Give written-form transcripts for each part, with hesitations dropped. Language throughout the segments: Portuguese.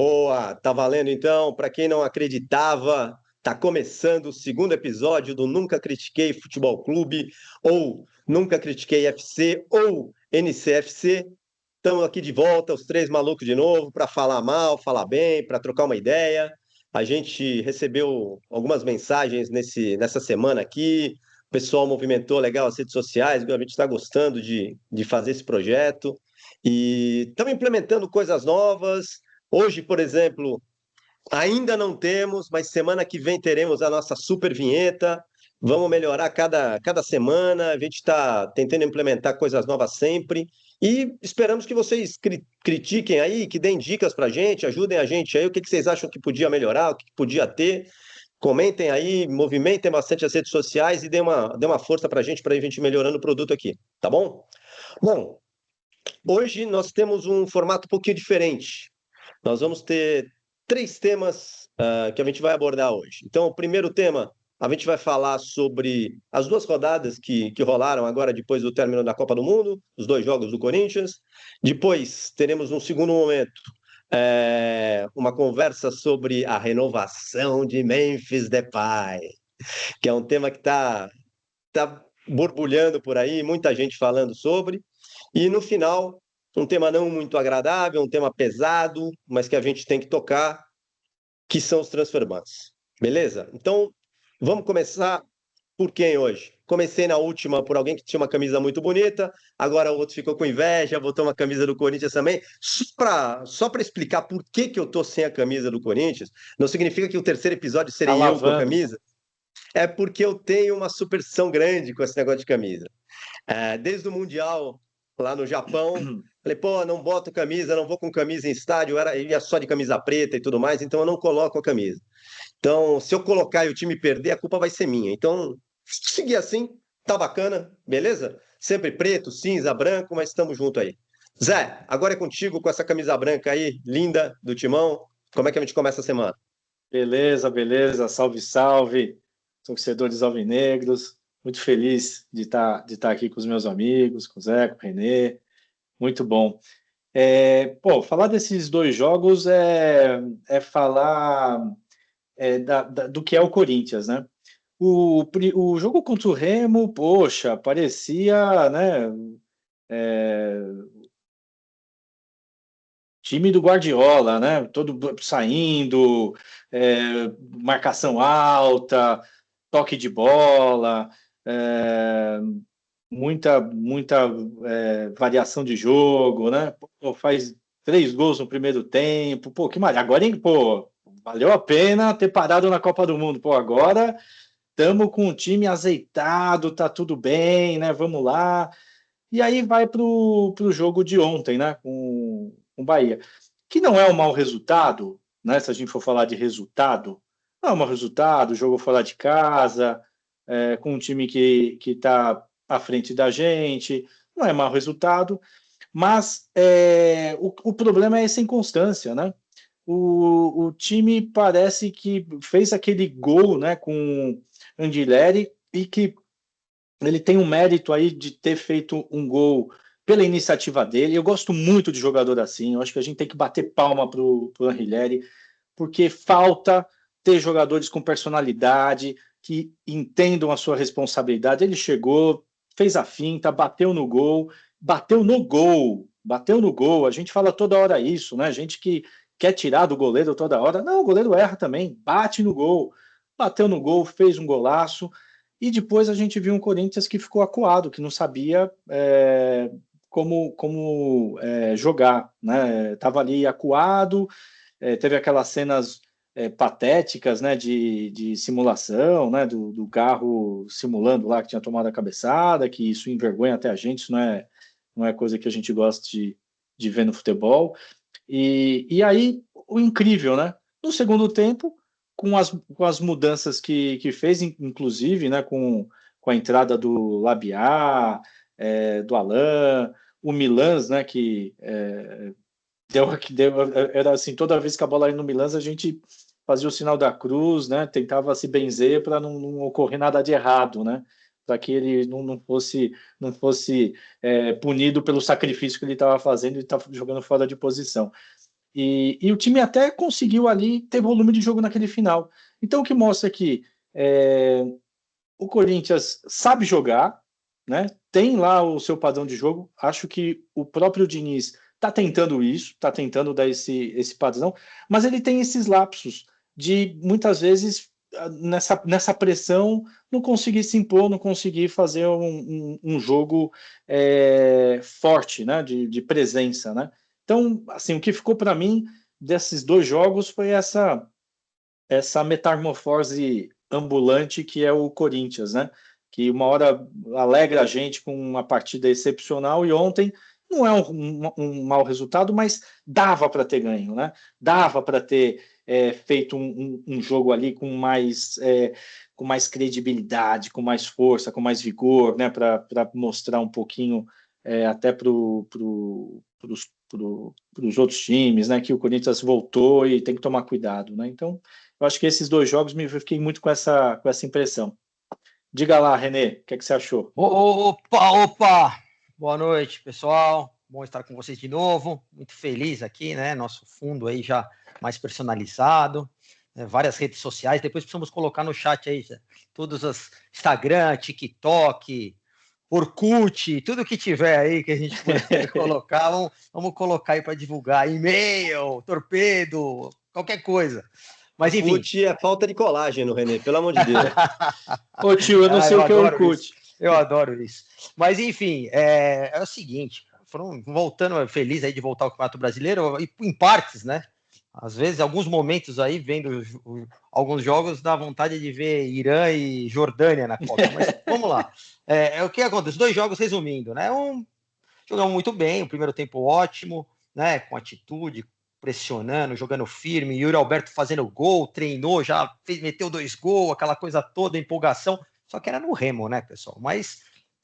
Boa, tá valendo então. Para quem não acreditava, tá começando o segundo episódio do Nunca Critiquei Futebol Clube, ou Nunca Critiquei FC, ou NCFC. Estamos aqui de volta, os três malucos de novo, para falar mal, falar bem, para trocar uma ideia. A gente recebeu algumas mensagens nessa semana aqui. O pessoal movimentou legal as redes sociais, a gente está gostando de fazer esse projeto. E estamos implementando coisas novas. Hoje, por exemplo, ainda não temos, mas semana que vem teremos a nossa super vinheta. Vamos melhorar cada semana. A gente está tentando implementar coisas novas sempre. E esperamos que vocês critiquem aí, que deem dicas para a gente, ajudem a gente aí. O que vocês acham que podia melhorar, o que podia ter. Comentem aí, movimentem bastante as redes sociais e dê uma força para a gente melhorando o produto aqui, tá bom? Bom, hoje nós temos um formato um pouquinho diferente. Nós vamos ter três temas que a gente vai abordar hoje. Então, o primeiro tema, a gente vai falar sobre as duas rodadas que rolaram agora depois do término da Copa do Mundo, os dois jogos do Corinthians. Depois, teremos um segundo momento, uma conversa sobre a renovação de Memphis Depay, que é um tema que tá borbulhando por aí, muita gente falando sobre. E no final, um tema não muito agradável, um tema pesado, mas que a gente tem que tocar, que são os transfer bans. Beleza? Então, vamos começar por quem hoje? Comecei na última por alguém que tinha uma camisa muito bonita, agora o outro ficou com inveja, botou uma camisa do Corinthians também. Só para explicar por que eu tô sem a camisa do Corinthians, não significa que o terceiro episódio Tá serei eu com a lavando. camisa, é porque eu tenho uma superstição grande com esse negócio de camisa. Desde o Mundial, lá no Japão, falei, pô, não boto camisa, não vou com camisa em estádio, eu ia só de camisa preta e tudo mais, então eu não coloco a camisa. Então, se eu colocar e o time perder, a culpa vai ser minha. Então, seguir assim, tá bacana, beleza? Sempre preto, cinza, branco, mas estamos junto aí. Zé, agora é contigo com essa camisa branca aí, linda, do Timão. Como é que a gente começa a semana? Beleza, beleza. Salve, salve. Torcedores alvinegros. Muito feliz de estar aqui com os meus amigos, com o Zé, com o Renê. Muito bom. Falar desses dois jogos é falar do que é o Corinthians, né? O jogo contra o Remo, poxa, parecia, né? Time do Guardiola, né? Todo saindo, marcação alta, toque de bola, muita variação de jogo, né? Pô, faz 3 gols no primeiro tempo, pô, que maravilha. Agora, hein, pô, valeu a pena ter parado na Copa do Mundo. Pô, agora estamos com o time azeitado, tá tudo bem, né? Vamos lá. E aí vai pro jogo de ontem, né? Com o Bahia. Que não é um mau resultado, né? Se a gente for falar de resultado, não é um mau resultado, o jogo fora de casa, com um time que está à frente da gente, não é mau resultado, mas o problema é essa inconstância, né? O time parece que fez aquele gol, né, com Andileri e que ele tem um mérito aí de ter feito um gol pela iniciativa dele. Eu gosto muito de jogador assim. Eu acho que a gente tem que bater palma pro Anrileri, porque falta ter jogadores com personalidade, que entendam a sua responsabilidade. Ele chegou, fez a finta, bateu no gol, bateu no gol, bateu no gol. A gente fala toda hora isso, né? A gente que quer tirar do goleiro toda hora. Não, o goleiro erra também, bate no gol. Bateu no gol, fez um golaço. E depois a gente viu um Corinthians que ficou acuado, que não sabia como jogar, né? Tava ali acuado, teve aquelas cenas patéticas, né, de simulação, né, do carro simulando lá que tinha tomado a cabeçada, que isso envergonha até a gente, isso não é coisa que a gente gosta de ver no futebol. E aí, o incrível, né? No segundo tempo, com as mudanças que fez, inclusive, né, com a entrada do Labiá, do Alain, o Milans, né, que deu, era assim, toda vez que a bola ia no Milans, a gente fazia o sinal da cruz, né, tentava se benzer para não ocorrer nada de errado, né, para que ele não fosse punido pelo sacrifício que ele estava fazendo e estava jogando fora de posição. E o time até conseguiu ali ter volume de jogo naquele final. Então, o que mostra que o Corinthians sabe jogar, né? Tem lá o seu padrão de jogo. Acho que o próprio Diniz está tentando isso, está tentando dar esse padrão, mas ele tem esses lapsos de muitas vezes nessa pressão não conseguir se impor, não conseguir fazer um jogo forte, né? De presença, né? Então, assim, o que ficou para mim desses dois jogos foi essa metamorfose ambulante que é o Corinthians, né? Que uma hora alegra a gente com uma partida excepcional e ontem não é um mau resultado, mas dava para ter ganho, né? Dava para ter feito um jogo ali com mais credibilidade, com mais força, com mais vigor, né? Para mostrar um pouquinho até para os outros times, né? Que o Corinthians voltou e tem que tomar cuidado, né? Então eu acho que esses dois jogos eu fiquei muito com essa impressão. Diga lá, Renê, o que você achou? Opa, opa! Boa noite, pessoal. Bom estar com vocês de novo. Muito feliz aqui, né? Nosso fundo aí já mais personalizado, né? Várias redes sociais. Depois precisamos colocar no chat aí todos os Instagram, TikTok, Orkut, tudo que tiver aí que a gente puder colocar, vamos colocar aí para divulgar. E-mail, torpedo, qualquer coisa. Mas enfim. Orkut é falta de colágeno, Renê, pelo amor de Deus. Ô tio, eu não sei o que é Orkut. Eu adoro isso. Mas enfim, é o seguinte, voltando feliz aí de voltar ao Campeonato Brasileiro, e em partes, né? Às vezes, alguns momentos aí, vendo alguns jogos, dá vontade de ver Irã e Jordânia na Copa. Mas vamos lá. O que acontece? Dois jogos resumindo, né? Jogamos muito bem, o primeiro tempo ótimo, né? Com atitude, pressionando, jogando firme, Yuri Alberto fazendo gol, treinou, já meteu 2 gols, aquela coisa toda, empolgação, só que era no Remo, né, pessoal? Mas,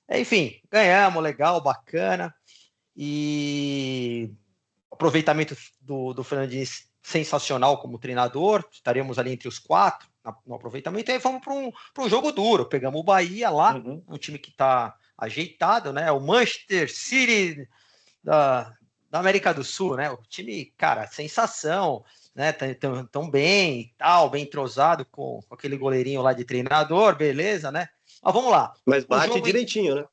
enfim, ganhamos, legal, bacana, e aproveitamento do Fernandinho sensacional como treinador, estaremos ali entre os 4 no aproveitamento, e aí fomos para um jogo duro, pegamos o Bahia lá, um time que está ajeitado, né, o Manchester City da América do Sul, né? O time, cara, sensação, né? Tão bem e tal, bem entrosado com aquele goleirinho lá de treinador, beleza, né? Mas vamos lá. Mas bate direitinho, né?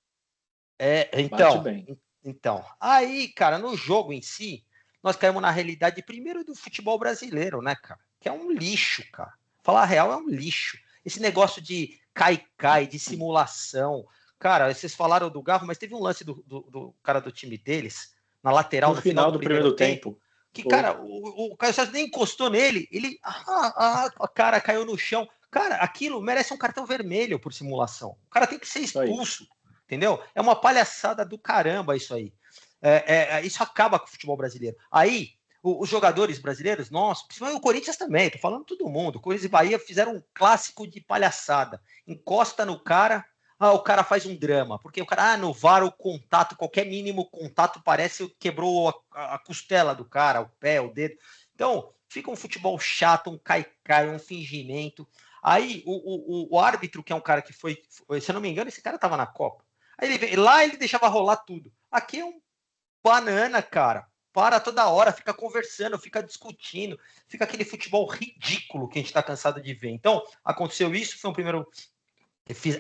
Então, aí, cara, no jogo em si, nós caímos na realidade primeiro do futebol brasileiro, né, cara? Que é um lixo, cara. Falar a real é um lixo. Esse negócio de cai, de simulação. Cara, vocês falaram do Gavo, mas teve um lance do cara do time deles, na lateral, no final do primeiro tempo. Que, cara, o Caio César nem encostou nele, ele. A cara caiu no chão. Cara, aquilo merece um cartão vermelho por simulação. O cara tem que ser expulso, entendeu? É uma palhaçada do caramba isso aí. Isso acaba com o futebol brasileiro. Aí, os jogadores brasileiros, nossa, principalmente o Corinthians também, tô falando todo mundo. O Corinthians e Bahia fizeram um clássico de palhaçada. Encosta no cara, o cara faz um drama, porque o cara, no VAR, o contato, qualquer mínimo contato parece que quebrou a costela do cara, o pé, o dedo. Então, fica um futebol chato, um cai-cai, um fingimento. Aí, o árbitro, que é um cara que foi, se eu não me engano, esse cara tava na Copa. Aí lá ele deixava rolar tudo. Aqui é um banana, cara. Para toda hora, fica conversando, fica discutindo, fica aquele futebol ridículo que a gente está cansado de ver. Então, aconteceu isso, foi um primeiro.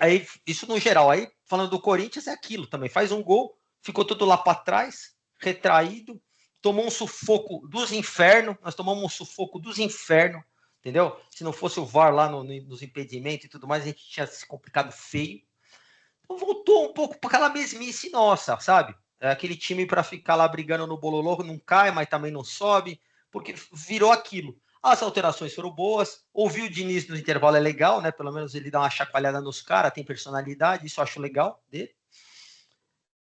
Aí, isso no geral. Aí, falando do Corinthians, é aquilo também. Faz um gol, ficou tudo lá para trás, retraído, tomou um sufoco dos infernos. Nós tomamos um sufoco dos infernos, entendeu? Se não fosse o VAR lá nos impedimentos e tudo mais, a gente tinha se complicado feio. Então, voltou um pouco para aquela mesmice nossa, sabe? Aquele time para ficar lá brigando no bololô, não cai, mas também não sobe, porque virou aquilo. As alterações foram boas, ouvir o Diniz no intervalo é legal, né? Pelo menos ele dá uma chacoalhada nos caras, tem personalidade, isso eu acho legal dele.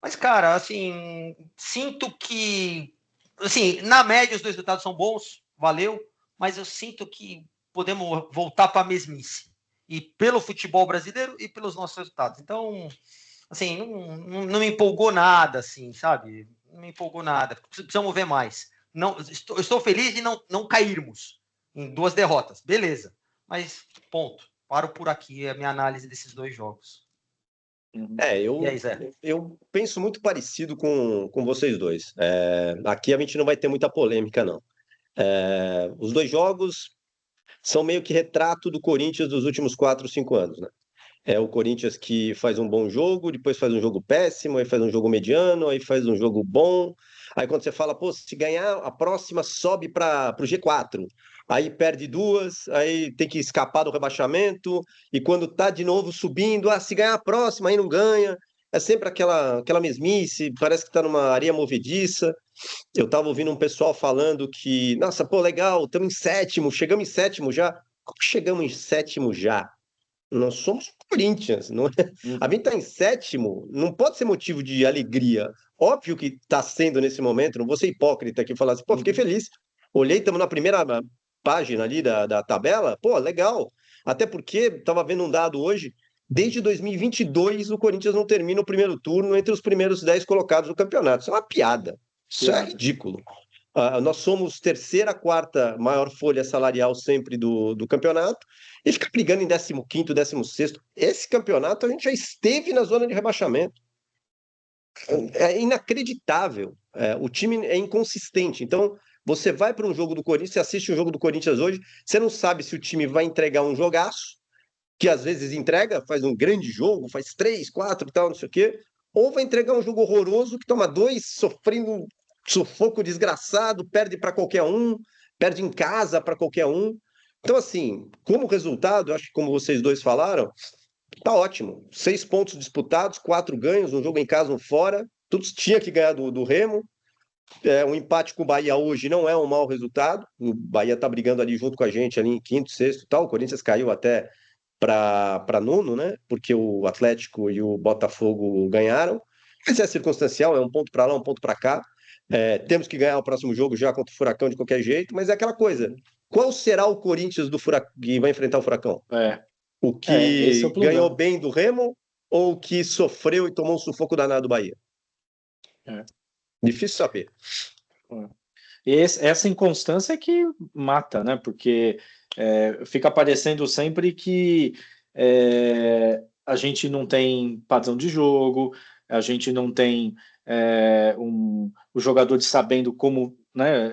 Mas, cara, assim, sinto que, assim, na média os dois resultados são bons, valeu, mas eu sinto que podemos voltar para a mesmice. E pelo futebol brasileiro e pelos nossos resultados. Então, assim, não me empolgou nada, assim, sabe? Não me empolgou nada. Precisamos ver mais. Não, estou feliz de não cairmos em 2 derrotas, beleza. Mas, ponto. Paro por aqui a minha análise desses 2 jogos. Eu penso muito parecido com vocês dois. Aqui a gente não vai ter muita polêmica, não. Os dois jogos são meio que retrato do Corinthians dos últimos 4, 5 anos, né? É o Corinthians que faz um bom jogo, depois faz um jogo péssimo, aí faz um jogo mediano, aí faz um jogo bom. Aí quando você fala, pô, se ganhar a próxima sobe para o G4. Aí perde duas, aí tem que escapar do rebaixamento, e quando tá de novo subindo, se ganhar a próxima, aí não ganha. É sempre aquela mesmice, parece que tá numa areia movediça. Eu tava ouvindo um pessoal falando que, nossa, pô, legal, estamos em sétimo, chegamos em sétimo já. Como chegamos em sétimo já? Nós somos Corinthians, não é? A gente está em sétimo, não pode ser motivo de alegria. Óbvio que está sendo nesse momento, não vou ser hipócrita aqui e falar assim, pô, fiquei feliz. Olhei, estamos na primeira página ali da tabela, pô, legal. Até porque, estava vendo um dado hoje, desde 2022 o Corinthians não termina o primeiro turno entre os primeiros 10 colocados do campeonato. Isso é uma piada. Isso é ridículo. Nós somos terceira, quarta maior folha salarial sempre do campeonato e fica brigando em 15º, 16º. Esse campeonato a gente já esteve na zona de rebaixamento. É inacreditável. O time é inconsistente. Então, você vai para um jogo do Corinthians, você assiste um jogo do Corinthians hoje, você não sabe se o time vai entregar um jogaço, que às vezes entrega, faz um grande jogo, faz 3, 4 e tal, não sei o quê, ou vai entregar um jogo horroroso que toma 2, sofrendo sufoco desgraçado, perde para qualquer um, perde em casa para qualquer um. Então, assim, como resultado, acho que como vocês dois falaram, tá ótimo. 6 pontos disputados, 4 ganhos, um jogo em casa, um fora. Todos tinha que ganhar do Remo. Um empate com o Bahia hoje não é um mau resultado. O Bahia tá brigando ali junto com a gente, ali em quinto, sexto e tal. O Corinthians caiu até para nono, né? Porque o Atlético e o Botafogo ganharam. Mas é circunstancial, é um ponto para lá, um ponto para cá. Temos que ganhar o próximo jogo já contra o Furacão de qualquer jeito, mas é aquela coisa. Qual será o Corinthians que vai enfrentar o Furacão? O que ganhou bem do Remo ou o que sofreu e tomou um sufoco danado do Bahia? Difícil saber. Essa inconstância é que mata, né? Porque fica parecendo sempre que a gente não tem padrão de jogo, a gente não tem o jogador sabendo como, né,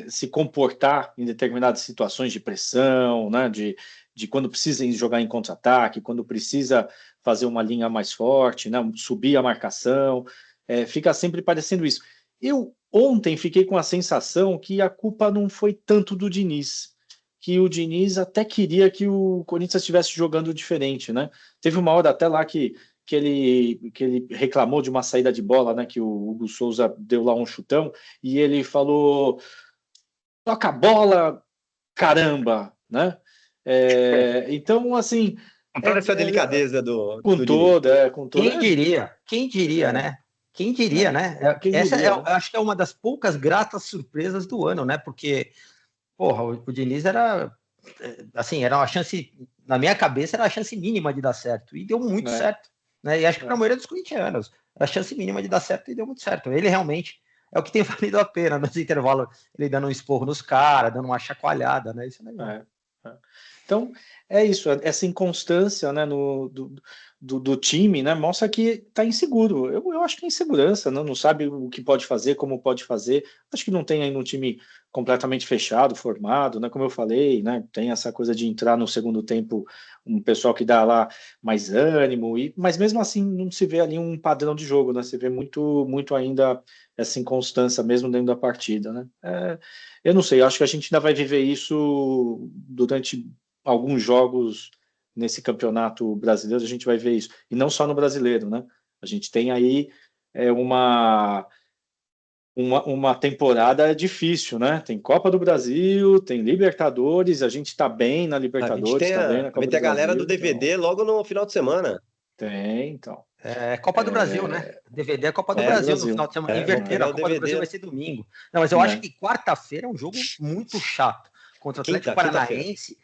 se comportar em determinadas situações de pressão, né, de quando precisa jogar em contra-ataque, quando precisa fazer uma linha mais forte, né, subir a marcação, fica sempre parecendo isso. Eu ontem fiquei com a sensação que a culpa não foi tanto do Diniz, que o Diniz até queria que o Corinthians estivesse jogando diferente, né? Teve uma hora até lá que ele reclamou de uma saída de bola, né? Que o Hugo Souza deu lá um chutão e ele falou: toca a bola, caramba, né? Então, assim. Com toda essa delicadeza do toda. Quem diria, né? Quem diria, né? Acho que é uma das poucas gratas surpresas do ano, né? Porque, porra, o Diniz era uma chance, na minha cabeça, era a chance mínima de dar certo. E deu muito certo. Né? E acho que para a maioria dos corintianos, a chance mínima de dar certo e deu muito certo. Ele realmente é o que tem valido a pena nos intervalos, ele dando um esporro nos caras, dando uma chacoalhada, né? Isso é legal. Então, é isso, essa inconstância, né, do time, né, mostra que está inseguro. Eu acho que é insegurança, né, não sabe o que pode fazer, como pode fazer. Acho que não tem ainda um time completamente fechado, formado, né, como eu falei, né, tem essa coisa de entrar no segundo tempo um pessoal que dá lá mais ânimo, mas mesmo assim não se vê ali um padrão de jogo, né, se vê muito, muito ainda essa inconstância mesmo dentro da partida, né. Eu não sei, acho que a gente ainda vai viver isso durante alguns jogos nesse campeonato brasileiro, a gente vai ver isso. E não só no brasileiro, né? A gente tem aí uma temporada difícil, né? Tem Copa do Brasil, tem Libertadores, a gente tá bem na Libertadores, tá bem na Copa do Brasil. Tem a galera do DVD então. Logo no final de semana. Tem, então. Copa do Brasil, né? DVD é Copa do Brasil no final de semana. Inverter, a Copa do Brasil vai ser domingo. Não, mas eu acho que quarta-feira é um jogo muito chato. Contra o Atlético Paranaense.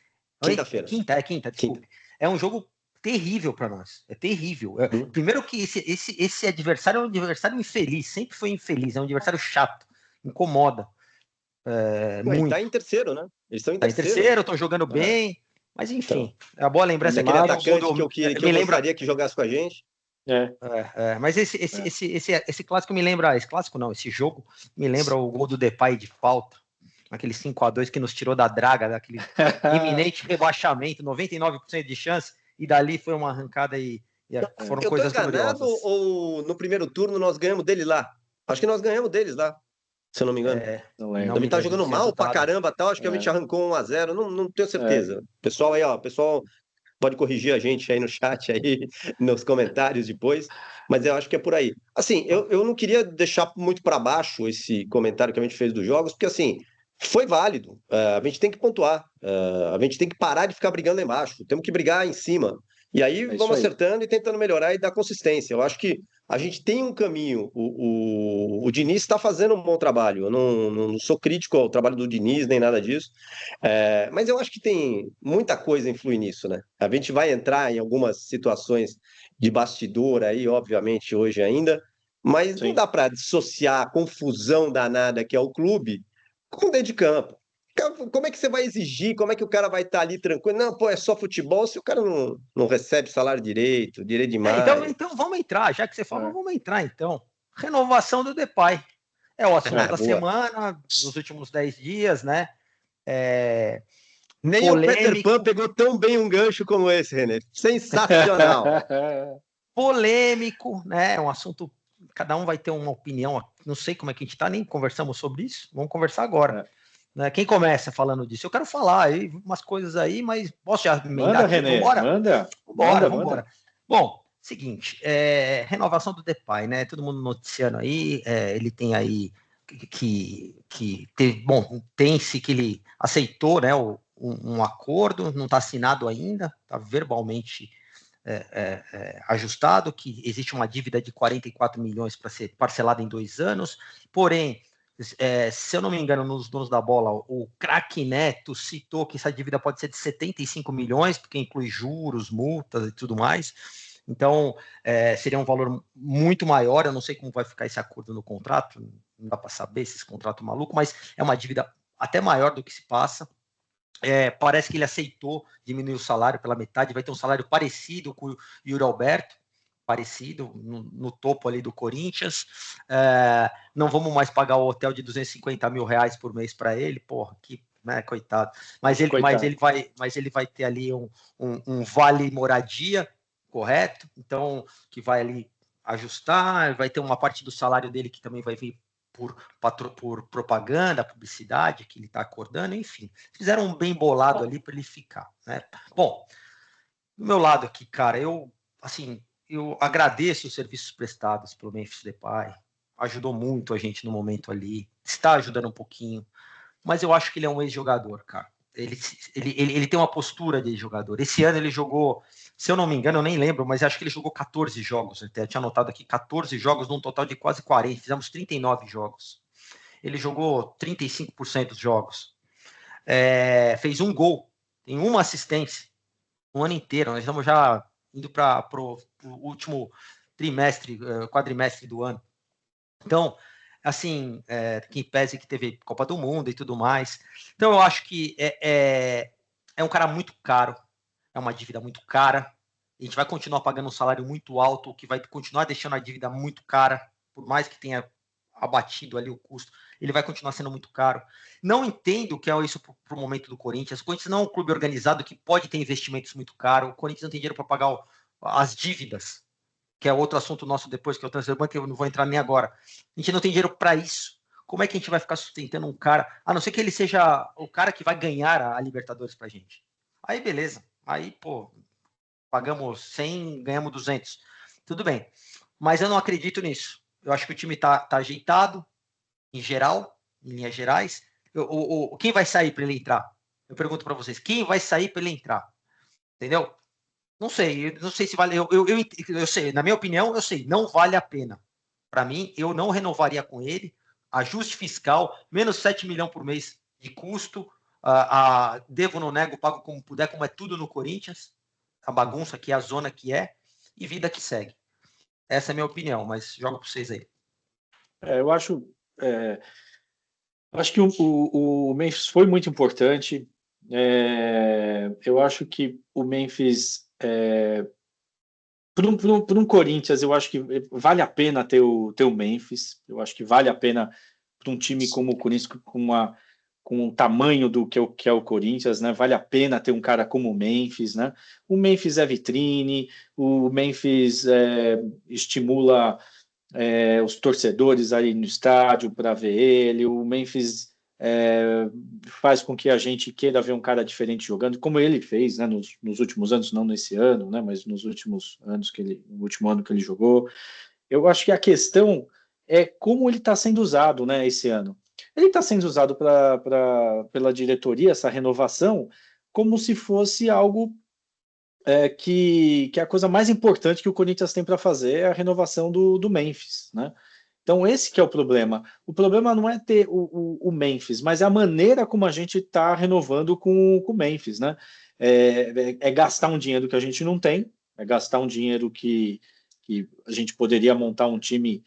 Quinta, desculpe. É um jogo terrível para nós. É terrível. Primeiro que esse adversário é um adversário infeliz. Sempre foi infeliz. É um adversário chato. Incomoda. Muito. Tá em terceiro, né? Eles estão em terceiro, estão jogando bem. Mas enfim, é uma boa lembrança. Aquele atacante que eu gostaria que jogasse com a gente. Mas esse clássico me lembra. Esse clássico não, esse jogo me lembra o gol do Depay de falta. aquele 5-2 que nos tirou da draga, daquele iminente rebaixamento, 99% de chance, e dali foi uma arrancada e foram coisas gloriosas. Eu tô enganado ou no primeiro turno nós ganhamos dele lá? Acho que nós ganhamos deles lá, se eu não me engano. Não lembro. Também tá jogando mal pra caramba, tal. Acho que a gente arrancou 1-0, não tenho certeza. Pessoal aí, pessoal pode corrigir a gente aí no chat, aí, nos comentários depois, mas eu acho que é por aí. Assim, eu não queria deixar muito para baixo esse comentário que a gente fez dos jogos, porque assim, foi válido. A gente tem que pontuar. A gente tem que parar de ficar brigando lá embaixo. Temos que brigar em cima. E aí vamos acertando e tentando melhorar e dar consistência. Eu acho que a gente tem um caminho. O Diniz está fazendo um bom trabalho. Eu não sou crítico ao trabalho do Diniz, nem nada disso. Mas eu acho que tem muita coisa influi nisso, né? A gente vai entrar em algumas situações de bastidor aí, obviamente, hoje ainda, mas não dá para dissociar a confusão danada que é o clube com dentro de campo. Como é que você vai exigir? Como é que o cara vai estar ali tranquilo? Não, pô, é só futebol se o cara não recebe salário direito demais. Então vamos entrar, já que você falou, vamos entrar então. Renovação do Depay. É o assunto da semana, dos últimos 10 dias, né? Nem polêmico. O Peter Pan pegou tão bem um gancho como esse, René. Sensacional. Polêmico, né? É um assunto, cada um vai ter uma opinião. Não sei como é que a gente tá, nem conversamos sobre isso. Vamos conversar agora. Né? Quem começa falando disso? Eu quero falar aí umas coisas aí, mas posso já emendar aqui? René, Vambora. Bom, seguinte, renovação do Depay, né? Todo mundo noticiando aí, ele tem aí que teve, bom, tem-se que ele aceitou, né, um acordo, não está assinado ainda, está verbalmente ajustado, que existe uma dívida de 44 milhões para ser parcelada em 2 anos, porém, se eu não me engano, nos donos da bola, o craque Neto citou que essa dívida pode ser de 75 milhões, porque inclui juros, multas e tudo mais. Então, seria um valor muito maior. Eu não sei como vai ficar esse acordo no contrato, não dá para saber esse contrato maluco, mas é uma dívida até maior do que se passa. Parece que ele aceitou diminuir o salário pela metade, vai ter um salário parecido com o Yuri Alberto, parecido, no topo ali do Corinthians. Não vamos mais pagar o hotel de 250 mil reais por mês para ele, porra, que, né, coitado. Mas ele vai ter ali um vale moradia, correto? Então, que vai ali ajustar, vai ter uma parte do salário dele que também vai vir por propaganda, publicidade, que ele está acordando, enfim. Fizeram um bem bolado ali para ele ficar, né? Bom, do meu lado aqui, cara, eu agradeço os serviços prestados pelo Memphis Depay, ajudou muito a gente no momento ali, está ajudando um pouquinho, mas eu acho que ele é um ex-jogador, cara. Ele tem uma postura de jogador. Esse ano ele jogou, se eu não me engano, eu nem lembro, mas acho que ele jogou 14 jogos. Eu tinha anotado aqui 14 jogos num total de quase 40. Fizemos 39 jogos. Ele jogou 35% dos jogos. Fez um gol, tem uma assistência no ano inteiro. Nós estamos já indo para o último quadrimestre do ano. Então, assim, que pese que teve Copa do Mundo e tudo mais. Então, eu acho que é um cara muito caro, é uma dívida muito cara. A gente vai continuar pagando um salário muito alto, o que vai continuar deixando a dívida muito cara, por mais que tenha abatido ali o custo, ele vai continuar sendo muito caro. Não entendo o que é isso para o momento do Corinthians. O Corinthians não é um clube organizado que pode ter investimentos muito caros. O Corinthians não tem dinheiro para pagar as dívidas, que é outro assunto nosso depois, que é o transfer ban, que eu não vou entrar nem agora. A gente não tem dinheiro para isso. Como é que a gente vai ficar sustentando um cara, a não ser que ele seja o cara que vai ganhar a Libertadores pra gente? Aí, beleza. Aí, pô, pagamos 100, ganhamos 200. Tudo bem. Mas eu não acredito nisso. Eu acho que o time tá ajeitado, em geral, em linhas gerais. Quem vai sair para ele entrar? Eu pergunto para vocês, quem vai sair para ele entrar? Entendeu? Não sei se vale. Eu sei, na minha opinião, eu sei, não vale a pena. Para mim, eu não renovaria com ele. Ajuste fiscal, menos 7 milhões por mês de custo. Devo, não nego, pago como puder, como é tudo no Corinthians. A bagunça que é, a zona que é, e vida que segue. Essa é a minha opinião, mas jogo para vocês aí. Eu acho que o Memphis foi muito importante. Eu acho que o Memphis, para um Corinthians, eu acho que vale a pena ter o Memphis. Eu acho que vale a pena para um time como o Corinthians, com com o tamanho do que é o Corinthians, né? Vale a pena ter um cara como o Memphis, né? O Memphis é vitrine, o Memphis estimula os torcedores aí no estádio para ver ele, o Memphis faz com que a gente queira ver um cara diferente jogando, como ele fez, né? Nos últimos anos, não nesse ano, né? Mas nos últimos anos no último ano que ele jogou. Eu acho que a questão é como ele está sendo usado, né, esse ano. Ele está sendo usado pela diretoria, essa renovação, como se fosse algo que é a coisa mais importante que o Corinthians tem para fazer, é a renovação do Memphis, né? Então, esse que é o problema. O problema não é ter o Memphis, mas é a maneira como a gente está renovando com o Memphis, né? É gastar um dinheiro que a gente não tem, é gastar um dinheiro que a gente poderia montar um time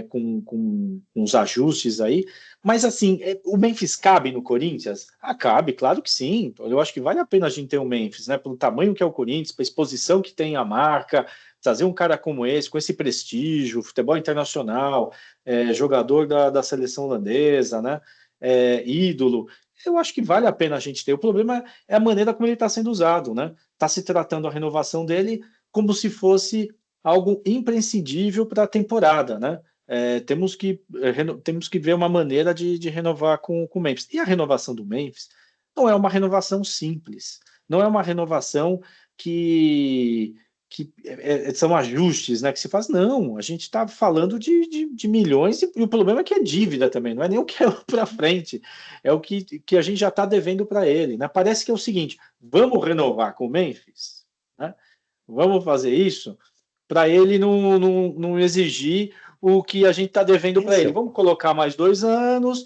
com uns ajustes aí. Mas, assim, o Memphis cabe no Corinthians? Ah, cabe, claro que sim. Eu acho que vale a pena a gente ter o Memphis, né? Pelo tamanho que é o Corinthians, pela exposição que tem a marca, trazer um cara como esse, com esse prestígio, futebol internacional, jogador da seleção holandesa, né? Ídolo. Eu acho que vale a pena a gente ter. O problema é a maneira como ele está sendo usado, né? Está se tratando a renovação dele como se fosse algo imprescindível para a temporada, né? Temos que ver uma maneira de renovar com o Memphis. E a renovação do Memphis não é uma renovação simples, não é uma renovação que são ajustes, né, que se faz. Não, a gente está falando de milhões e o problema é que é dívida também, não é nem o que é para frente, é o que a gente já está devendo para ele, né? Parece que é o seguinte: vamos renovar com o Memphis, né? Vamos fazer isso para ele não exigir o que a gente está devendo para ele. Vamos colocar mais 2 anos,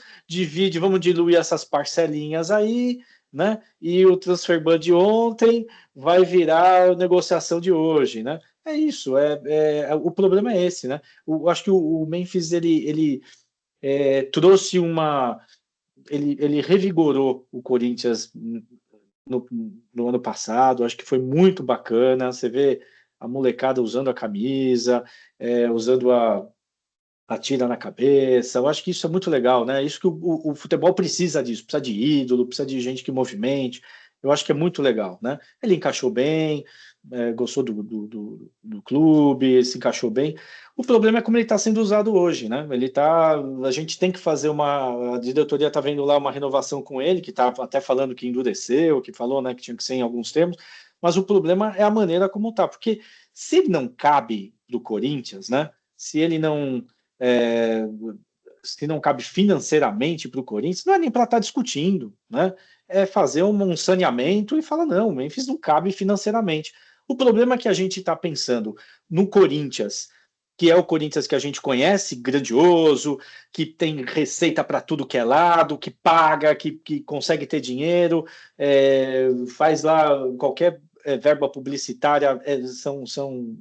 vamos diluir essas parcelinhas aí, né? E o transfer ban de ontem vai virar a negociação de hoje, né? É isso. O problema é esse, né? Acho que o Memphis ele trouxe ele revigorou o Corinthians no ano passado. Acho que foi muito bacana. Você vê a molecada usando a camisa, usando a tira na cabeça. Eu acho que isso é muito legal, né? Isso que o futebol precisa disso, precisa de ídolo, precisa de gente que movimente. Eu acho que é muito legal, né? Ele encaixou bem, gostou do clube, se encaixou bem. O problema é como ele está sendo usado hoje, né? A gente tem que fazer a diretoria está vendo lá uma renovação com ele, que está até falando que endureceu, que falou, né, que tinha que ser em alguns termos, mas o problema é a maneira como está, porque se ele não cabe do Corinthians, né? Se ele não é, se não cabe financeiramente para o Corinthians, não é nem para estar discutindo, né? É fazer um saneamento e falar, não, o Memphis não cabe financeiramente. O problema é que a gente está pensando no Corinthians, que é o Corinthians que a gente conhece, grandioso, que tem receita para tudo que é lado, que paga, que consegue ter dinheiro, faz lá qualquer verba publicitária, são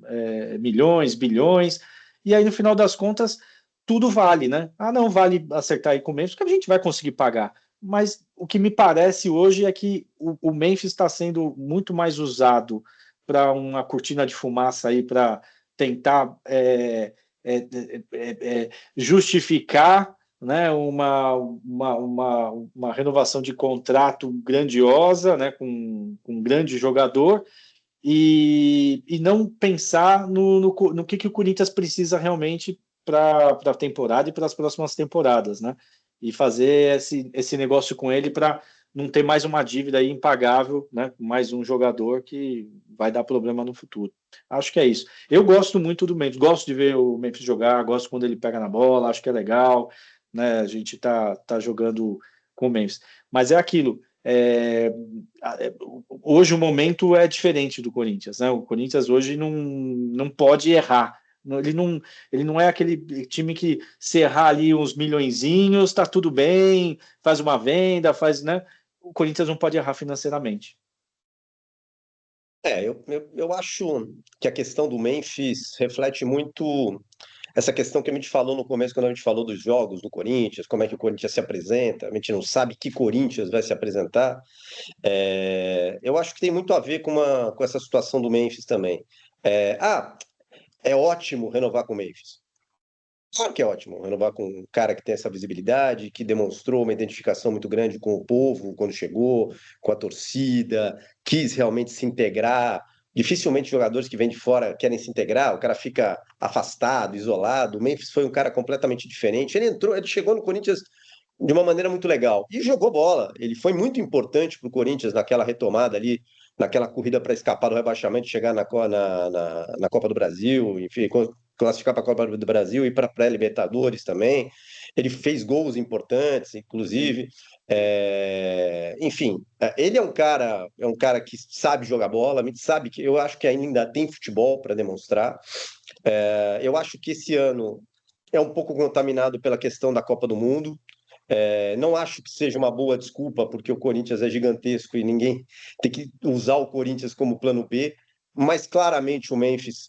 milhões, bilhões, e aí no final das contas tudo vale, né? Ah, não vale acertar aí com o Memphis, porque a gente vai conseguir pagar. Mas o que me parece hoje é que o Memphis está sendo muito mais usado para uma cortina de fumaça aí, para tentar justificar, né, uma renovação de contrato grandiosa, né, com um grande jogador, e não pensar no que o Corinthians precisa realmente para a temporada e para as próximas temporadas, né? E fazer esse negócio com ele para não ter mais uma dívida aí impagável, né? Mais um jogador que vai dar problema no futuro. Acho que é isso. Eu gosto muito do Memphis, gosto de ver o Memphis jogar, gosto quando ele pega na bola, acho que é legal, né? A gente tá jogando com o Memphis. Mas é aquilo. Hoje o momento é diferente do Corinthians, né? O Corinthians hoje não pode errar. Ele não é aquele time que se errar ali uns milhõezinhos, tá tudo bem, faz uma venda, né? O Corinthians não pode errar financeiramente. Eu acho que a questão do Memphis reflete muito essa questão que a gente falou no começo, quando a gente falou dos jogos do Corinthians, como é que o Corinthians se apresenta, a gente não sabe que Corinthians vai se apresentar. Eu acho que tem muito a ver com essa situação do Memphis também. É ótimo renovar com o Memphis. Claro que é ótimo renovar com um cara que tem essa visibilidade, que demonstrou uma identificação muito grande com o povo quando chegou, com a torcida, quis realmente se integrar. Dificilmente jogadores que vêm de fora querem se integrar, o cara fica afastado, isolado. O Memphis foi um cara completamente diferente. Ele chegou no Corinthians de uma maneira muito legal e jogou bola. Ele foi muito importante para o Corinthians naquela retomada ali, naquela corrida para escapar do rebaixamento, chegar na Copa do Brasil, enfim, classificar para a Copa do Brasil e para a pré-Libertadores também. Ele fez gols importantes, inclusive. Enfim, ele é um cara que sabe jogar bola, sabe que eu acho que ainda tem futebol para demonstrar. Eu acho que esse ano é um pouco contaminado pela questão da Copa do Mundo. Não acho que seja uma boa desculpa, porque o Corinthians é gigantesco e ninguém tem que usar o Corinthians como plano B, mas claramente o Memphis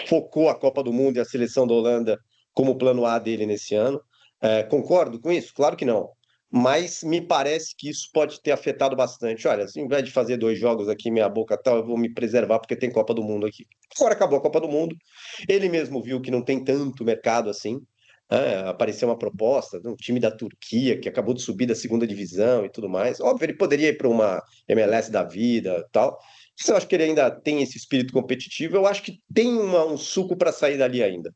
focou a Copa do Mundo e a seleção da Holanda como plano A dele nesse ano. Concordo com isso? Claro que não. Mas me parece que isso pode ter afetado bastante. Olha, ao invés de fazer 2 jogos aqui, minha boca tal, eu vou me preservar porque tem Copa do Mundo aqui. Agora acabou a Copa do Mundo. Ele mesmo viu que não tem tanto mercado assim. Apareceu uma proposta de um time da Turquia que acabou de subir da segunda divisão e tudo mais. Óbvio, ele poderia ir para uma MLS da vida tal. Mas eu acho que ele ainda tem esse espírito competitivo. Eu acho que tem um suco para sair dali ainda.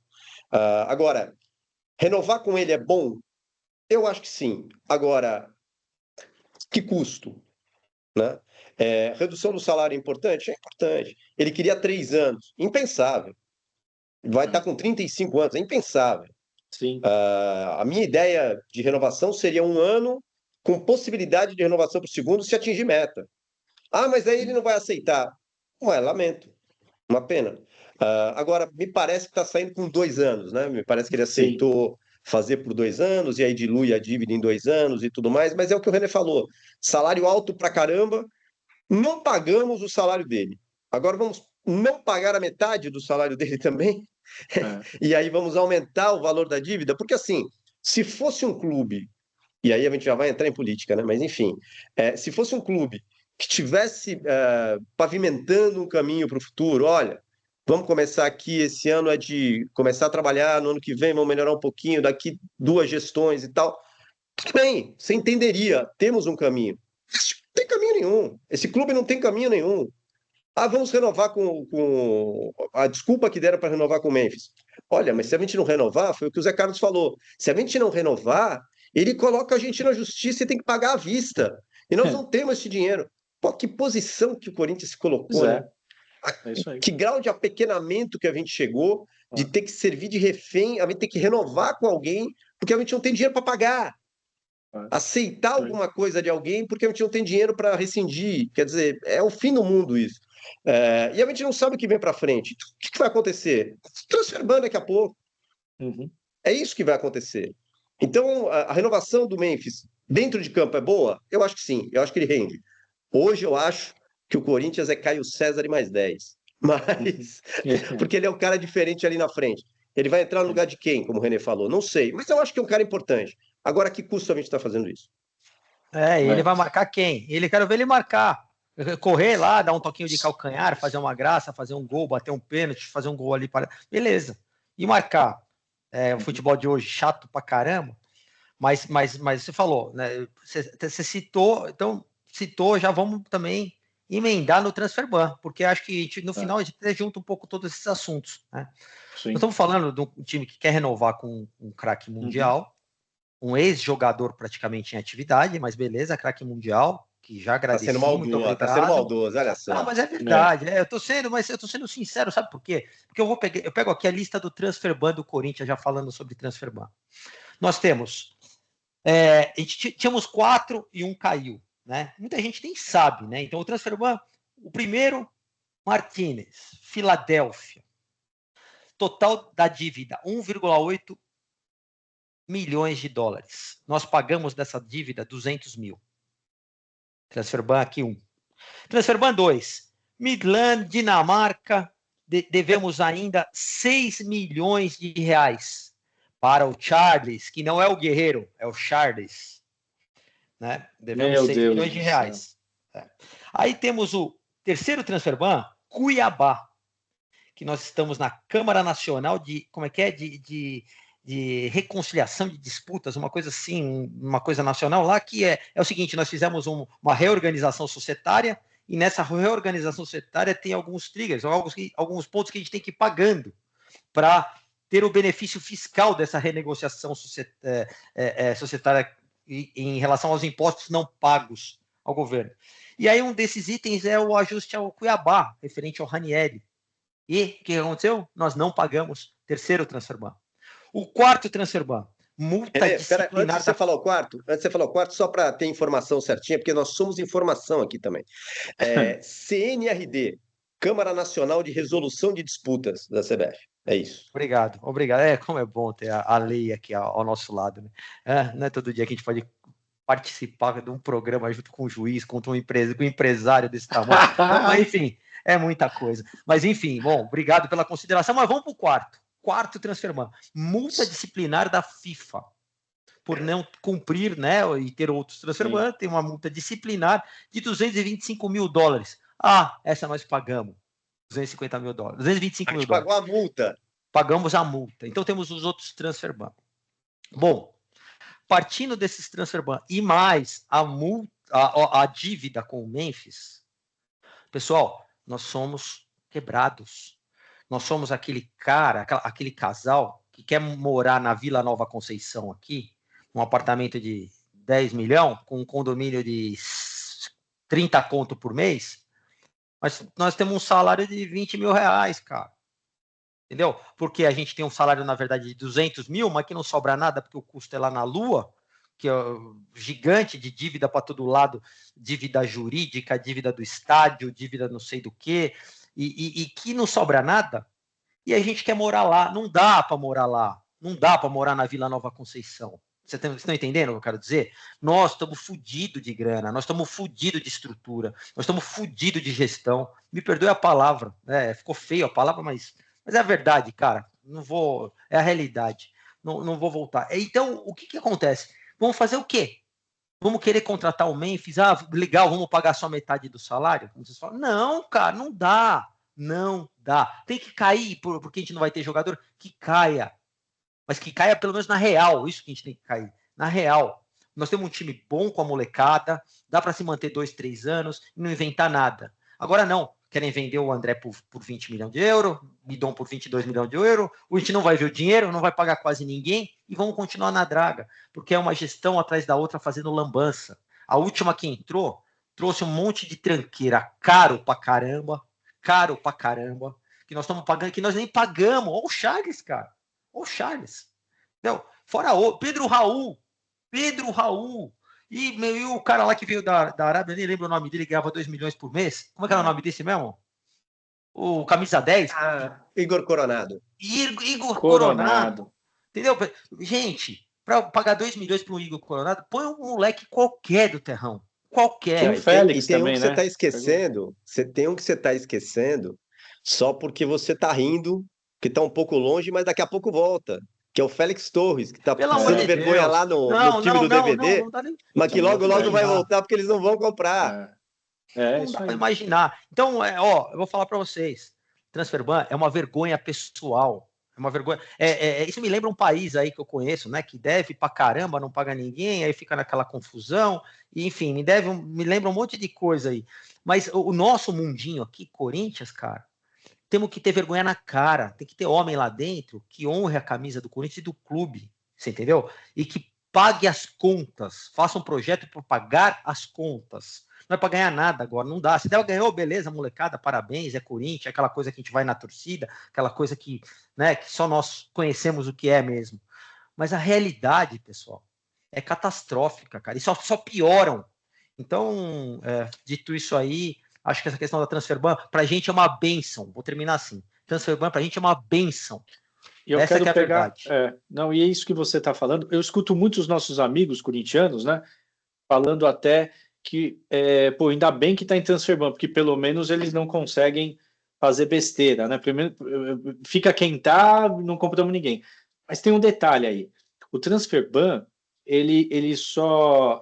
Agora, renovar com ele é bom? Eu acho que sim. Agora, que custo? Né? Redução do salário é importante? É importante. Ele queria 3 anos. Impensável. Vai estar com 35 anos. É impensável. Sim. A minha ideia de renovação seria 1 ano com possibilidade de renovação para o segundo se atingir meta. Mas aí ele não vai aceitar. Ué, lamento. Uma pena. Agora, me parece que está saindo com 2 anos, né? Me parece que ele aceitou fazer por 2 anos e aí dilui a dívida em 2 anos e tudo mais, mas é o que o René falou. Salário alto pra caramba, não pagamos o salário dele. Agora vamos não pagar a metade do salário dele também? E aí vamos aumentar o valor da dívida? Porque assim, se fosse um clube, e aí a gente já vai entrar em política, né? Mas enfim, se fosse um clube que estivesse pavimentando um caminho para o futuro, olha, vamos começar aqui, esse ano é de começar a trabalhar, no ano que vem vamos melhorar um pouquinho, daqui 2 gestões e tal. Tudo bem, você entenderia, temos um caminho. Mas não tem caminho nenhum. Esse clube não tem caminho nenhum. Vamos renovar com a desculpa que deram para renovar com o Memphis. Olha, mas se a gente não renovar, foi o que o Zé Carlos falou. Se a gente não renovar, ele coloca a gente na justiça e tem que pagar à vista. E nós não temos esse dinheiro. Pô, que posição que o Corinthians se colocou, né? Que grau de apequenamento que a gente chegou de ter que servir de refém, a gente ter que renovar com alguém, porque a gente não tem dinheiro para pagar. Aceitar alguma coisa de alguém porque a gente não tem dinheiro para rescindir. Quer dizer, é o fim do mundo isso. E a gente não sabe o que vem para frente. O que vai acontecer? Transfer ban daqui a pouco. É isso que vai acontecer. Então, a renovação do Memphis dentro de campo é boa? Eu acho que sim. Eu acho que ele rende. Hoje eu acho que o Corinthians é Caio César e mais 10. Mas, porque ele é um cara diferente ali na frente. Ele vai entrar no lugar de quem, como o René falou? Não sei. Mas eu acho que é um cara importante. Agora, que custo a gente está fazendo isso? Ele vai marcar quem? Quero ver ele marcar. Correr lá, dar um toquinho de calcanhar, fazer uma graça, fazer um gol, bater um pênalti, fazer um gol ali. Beleza. E marcar. O futebol de hoje chato pra caramba. Mas você falou, né? Você citou, já vamos também emendar no transfer ban, porque acho que no final a gente junta um pouco todos esses assuntos, né? Nós estamos falando de um time que quer renovar com um craque mundial, um ex-jogador praticamente em atividade, mas beleza, craque mundial, que já agradeci. Tá sendo maldoso, olha só. Não, mas é verdade, eu tô sendo sincero, sabe por quê? Porque eu pego aqui a lista do transfer ban do Corinthians, já falando sobre transfer ban. Nós temos tínhamos 4 e um caiu, né? Muita gente nem sabe, né? Então o transfer ban, o primeiro, Martínez, Filadélfia, total da dívida 1,8 milhões de dólares. Nós pagamos dessa dívida 200 mil. Transfer ban aqui 1. Transfer ban 2, Midland, Dinamarca, devemos ainda 6 milhões de reais para o Charles, que não é o Guerreiro, é o Charles. Né? Devemos 6 milhões de reais. Aí temos o terceiro transfer ban, Cuiabá, que nós estamos na Câmara Nacional de de reconciliação de disputas, uma coisa assim, uma coisa nacional lá, que é o seguinte: nós fizemos uma reorganização societária, e nessa reorganização societária tem alguns triggers, alguns pontos que a gente tem que ir pagando para ter o benefício fiscal dessa renegociação societária em relação aos impostos não pagos ao governo. E aí um desses itens é o ajuste ao Cuiabá, referente ao Ranieri. E o que aconteceu? Nós não pagamos terceiro transferban. O quarto transferban, multa disciplinar... Antes de você falar o quarto, só para ter informação certinha, porque nós somos informação aqui também. CNRD, Câmara Nacional de Resolução de Disputas da CBF. É isso. Obrigado. Como é bom ter a lei aqui ao nosso lado, né? Não é todo dia que a gente pode participar de um programa junto com um juiz, contra com um empresário desse tamanho. Mas, enfim, é muita coisa. Mas, enfim, bom, obrigado pela consideração, mas vamos para o quarto. Quarto transferban, multa disciplinar da FIFA por não cumprir, né, e ter outros transferban, tem uma multa disciplinar de $225 mil. Essa nós pagamos, $250 mil, $225 mil. Pagou a multa. Pagamos a multa. Então temos os outros transferban. Bom, partindo desses transferban e mais a dívida com o Memphis, pessoal, nós somos quebrados. Nós somos aquele casal que quer morar na Vila Nova Conceição aqui, um apartamento de 10 milhões, com um condomínio de 30 conto por mês, mas nós temos um salário de 20 mil reais, cara. Entendeu? Porque a gente tem um salário, na verdade, de 200 mil, mas que não sobra nada, porque o custo é lá na Lua, que é gigante de dívida para todo lado, dívida jurídica, dívida do estádio, dívida não sei do quê, e que não sobra nada, e a gente quer morar lá. Não dá para morar lá, não dá para morar na Vila Nova Conceição. Vocês estão entendendo o que eu quero dizer? Nós estamos fodidos de grana, nós estamos fodidos de estrutura, nós estamos fodidos de gestão. Me perdoe a palavra, ficou feio a palavra, mas é a verdade, cara. Não vou, é a realidade. Não vou voltar. Então, o que acontece? Vamos fazer o quê? Vamos querer contratar o Memphis? Legal, vamos pagar só metade do salário? Como vocês falam? Não, cara, não dá. Não dá. Tem que cair porque a gente não vai ter jogador? Que caia. Mas que caia pelo menos na real. Isso que a gente tem que cair. Na real. Nós temos um time bom com a molecada. Dá para se manter 2, 3 anos e não inventar nada. Agora não. Querem vender o André por 20 milhões de euros, Bidon por 22 milhões de euros, a gente não vai ver o dinheiro, não vai pagar quase ninguém e vamos continuar na draga, porque é uma gestão atrás da outra fazendo lambança. A última que entrou trouxe um monte de tranqueira caro pra caramba, que nós estamos pagando, que nós nem pagamos. Olha o Charles, cara. Olha o Charles. Entendeu? Fora o Pedro Raul. E o cara lá que veio da Arábia, eu nem lembro o nome dele, ganhava 2 milhões por mês. Como é que era o nome desse mesmo? O camisa 10? Igor Coronado. Igor Coronado. Entendeu? Gente, para pagar 2 milhões para um Igor Coronado, põe um moleque qualquer do terrão. Qualquer. Tem o Félix também, né? Você tá esquecendo. Tem um que você está esquecendo só porque você está rindo, que está um pouco longe, mas daqui a pouco volta. Que é o Félix Torres, que está passando vergonha lá no time do DVD, mas que logo vai voltar porque eles não vão comprar. Não dá para imaginar. Então, eu vou falar para vocês. Transferban é uma vergonha pessoal. É uma vergonha. Isso me lembra um país aí que eu conheço, né? Que deve pra caramba, não paga ninguém, aí fica naquela confusão. E, enfim, me lembra um monte de coisa aí. Mas o nosso mundinho aqui, Corinthians, cara, temos que ter vergonha na cara, tem que ter homem lá dentro que honre a camisa do Corinthians e do clube, você entendeu? E que pague as contas, faça um projeto para pagar as contas. Não é para ganhar nada agora, não dá. Se der, ganhou, beleza, molecada, parabéns, é Corinthians, é aquela coisa que a gente vai na torcida, aquela coisa que, né, que só nós conhecemos o que é mesmo. Mas a realidade, pessoal, é catastrófica, cara, e só pioram. Então, dito isso aí, acho que essa questão da Transferban, para a gente é uma bênção. Vou terminar assim. Transferban para a gente é uma bênção. E eu quero pegar. Não, e é isso que você está falando. Eu escuto muitos nossos amigos corintianos, né? Falando até que, ainda bem que está em Transferban, porque pelo menos eles não conseguem fazer besteira, né? Primeiro, fica quem tá, não compramos ninguém. Mas tem um detalhe aí. O Transferban, ele só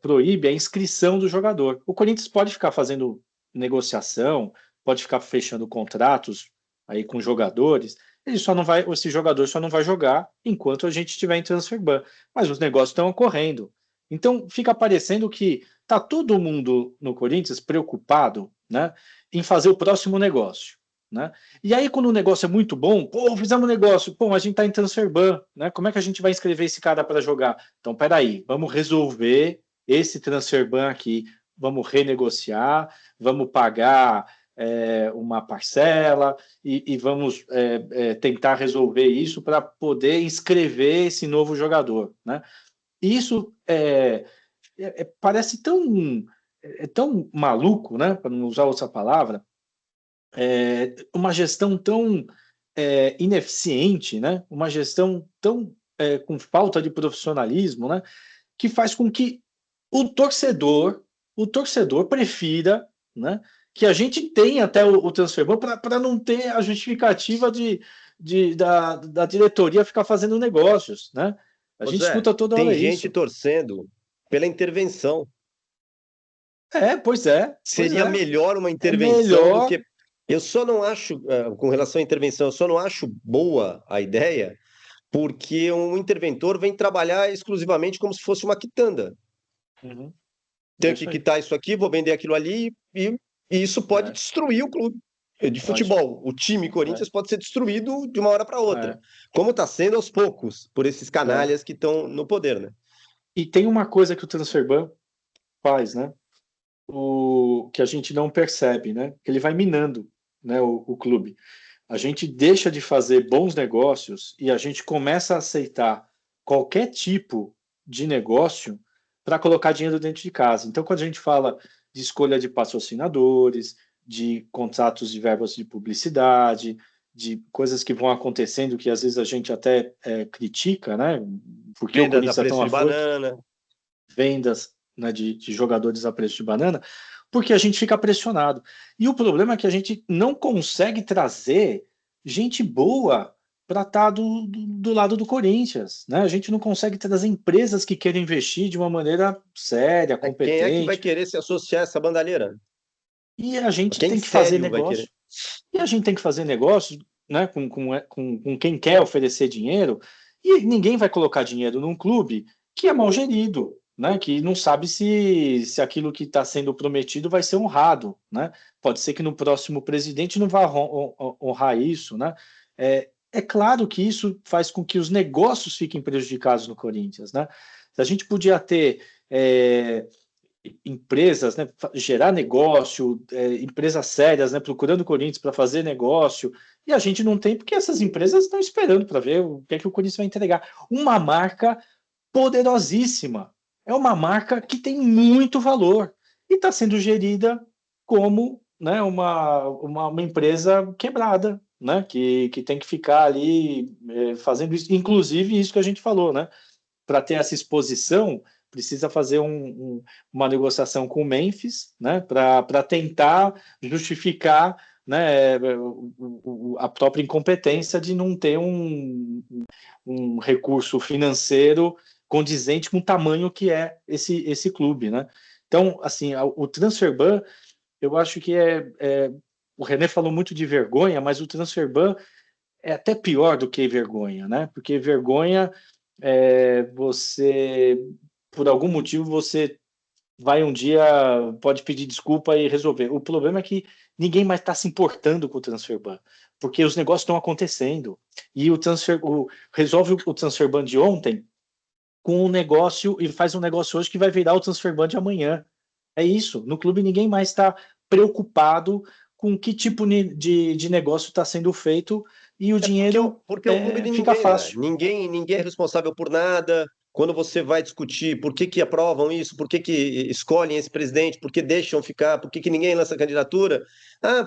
proíbe a inscrição do jogador. O Corinthians pode ficar fazendo negociação, pode ficar fechando contratos aí com jogadores, esse jogador só não vai jogar enquanto a gente estiver em transfer ban. Mas os negócios estão ocorrendo. Então fica parecendo que tá todo mundo no Corinthians preocupado, né, em fazer o próximo negócio. Né? E aí, quando o negócio é muito bom, fizemos um negócio, a gente está em transfer ban, né? Como é que a gente vai inscrever esse cara para jogar? Então, peraí, vamos resolver esse transfer ban aqui, vamos renegociar, vamos pagar uma parcela e vamos tentar resolver isso para poder inscrever esse novo jogador, né? Isso parece tão maluco, né? Para não usar outra palavra, uma gestão tão ineficiente, né? Uma gestão tão com falta de profissionalismo, né? Que faz com que o torcedor prefira, né, que a gente tenha até o transfer ban para não ter a justificativa da diretoria ficar fazendo negócios, né? A gente escuta toda hora isso. Tem gente torcendo pela intervenção. Pois é. Seria melhor uma intervenção do que... Eu só não acho, com relação à intervenção, eu só não acho boa a ideia, porque um interventor vem trabalhar exclusivamente como se fosse uma quitanda. Uhum. Tenho que quitar isso aqui, vou vender aquilo ali, e isso pode destruir o clube de futebol. O time Corinthians pode ser destruído de uma hora para outra, como está sendo aos poucos, por esses canalhas que estão no poder, né? E tem uma coisa que o transfer ban faz, né? Que a gente não percebe, né? Que ele vai minando, né, o clube. A gente deixa de fazer bons negócios e a gente começa a aceitar qualquer tipo de negócio para colocar dinheiro dentro de casa. Então, quando a gente fala de escolha de patrocinadores, de contratos de verbas de publicidade, de coisas que vão acontecendo que às vezes a gente até critica, né? Porque vendas o Corinthians a preço de banana. Vendas, né, de jogadores a preço de banana, porque a gente fica pressionado. E o problema é que a gente não consegue trazer gente boa para estar do lado do Corinthians, né? A gente não consegue trazer empresas que queiram investir de uma maneira séria, competente. Quem é que vai querer se associar a essa bandalheira? E a gente tem que fazer negócio. E a gente tem que fazer negócio, né, com quem quer oferecer dinheiro, e ninguém vai colocar dinheiro num clube que é mal gerido, né, que não sabe se aquilo que está sendo prometido vai ser honrado, né? Pode ser que no próximo presidente não vá honrar isso, né? É claro que isso faz com que os negócios fiquem prejudicados no Corinthians, né? A gente podia ter empresas, né, gerar negócio, empresas sérias, né, procurando o Corinthians para fazer negócio, e a gente não tem porque essas empresas estão esperando para ver o que é que o Corinthians vai entregar. Uma marca poderosíssima, é uma marca que tem muito valor e está sendo gerida como, né, uma empresa quebrada, né, que tem que ficar ali fazendo isso, inclusive isso que a gente falou, né, para ter essa exposição precisa fazer uma negociação com o Memphis, né, para tentar justificar, né, a própria incompetência de não ter um recurso financeiro condizente com o tamanho que é esse clube, né? Então, assim, o transfer ban, eu acho que o René falou muito de vergonha, mas o transfer ban é até pior do que vergonha, né? Porque vergonha você, por algum motivo, você vai um dia, pode pedir desculpa e resolver. O problema é que ninguém mais está se importando com o transfer ban, porque os negócios estão acontecendo. E resolve o transfer ban de ontem com um negócio e faz um negócio hoje que vai virar o transfer ban de amanhã. É isso. No clube ninguém mais está preocupado com que tipo de negócio está sendo feito e o dinheiro porque o clube de fica ninguém, fácil. Ninguém é responsável por nada. Quando você vai discutir por que aprovam isso, por que escolhem esse presidente, por que deixam ficar, por que ninguém lança candidatura,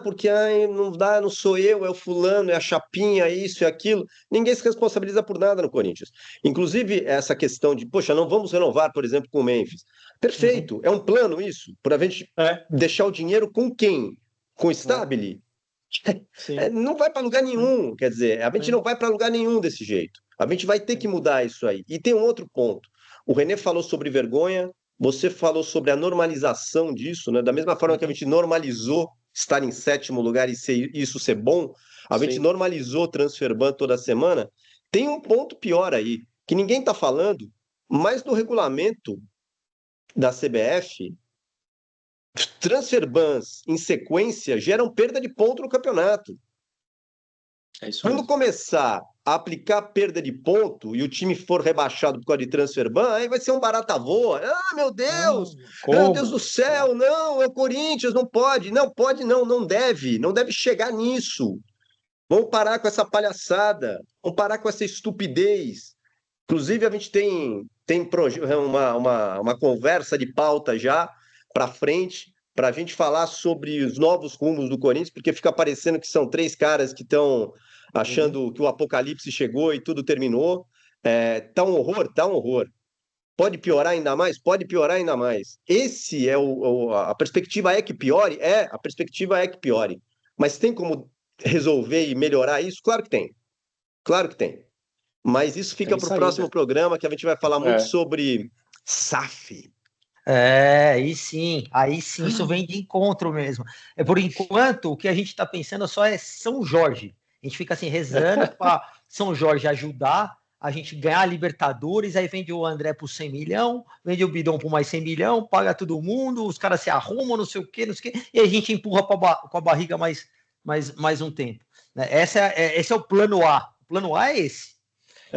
porque não dá, não sou eu, é o fulano, é a chapinha, é isso, é aquilo. Ninguém se responsabiliza por nada no Corinthians. Inclusive, essa questão de, poxa, não vamos renovar, por exemplo, com o Memphis. Perfeito, é um plano isso, para a gente deixar o dinheiro com quem? Com o Stabile? Não vai para lugar nenhum, quer dizer, a gente não vai para lugar nenhum desse jeito. A gente vai ter que mudar isso aí. E tem um outro ponto. O René falou sobre vergonha, você falou sobre a normalização disso, né? Da mesma forma que a gente normalizou estar em 7º lugar e isso ser bom, a gente normalizou o transfer ban toda semana. Tem um ponto pior aí, que ninguém está falando, mas no regulamento da CBF, transfer bans em sequência geram perda de ponto no campeonato. Quando começar a aplicar perda de ponto e o time for rebaixado por causa de transfer ban, aí vai ser um barata voa. Ah, meu Deus! Meu Deus do céu! Não, é o Corinthians, não pode. Não pode, não deve. Não deve chegar nisso. Vamos parar com essa palhaçada. Vamos parar com essa estupidez. Inclusive, a gente tem uma conversa de pauta já para frente, para a gente falar sobre os novos rumos do Corinthians, porque fica parecendo que são 3 caras que estão achando que o apocalipse chegou e tudo terminou. Tá um horror, tá um horror. Pode piorar ainda mais? Pode piorar ainda mais. Esse é a perspectiva é que piore? A perspectiva é que piore. Mas tem como resolver e melhorar isso? Claro que tem. Claro que tem. Mas isso fica para o próximo programa, que a gente vai falar muito sobre SAF. Aí sim, isso vem de encontro mesmo. Por enquanto, o que a gente está pensando só é São Jorge. A gente fica assim, rezando para São Jorge ajudar a gente ganhar a Libertadores, aí vende o André por 100 milhões, vende o Bidon por mais 100 milhões, paga todo mundo, os caras se arrumam, não sei o quê, e a gente empurra com a barriga mais um tempo. Esse é o plano A. O plano A é esse.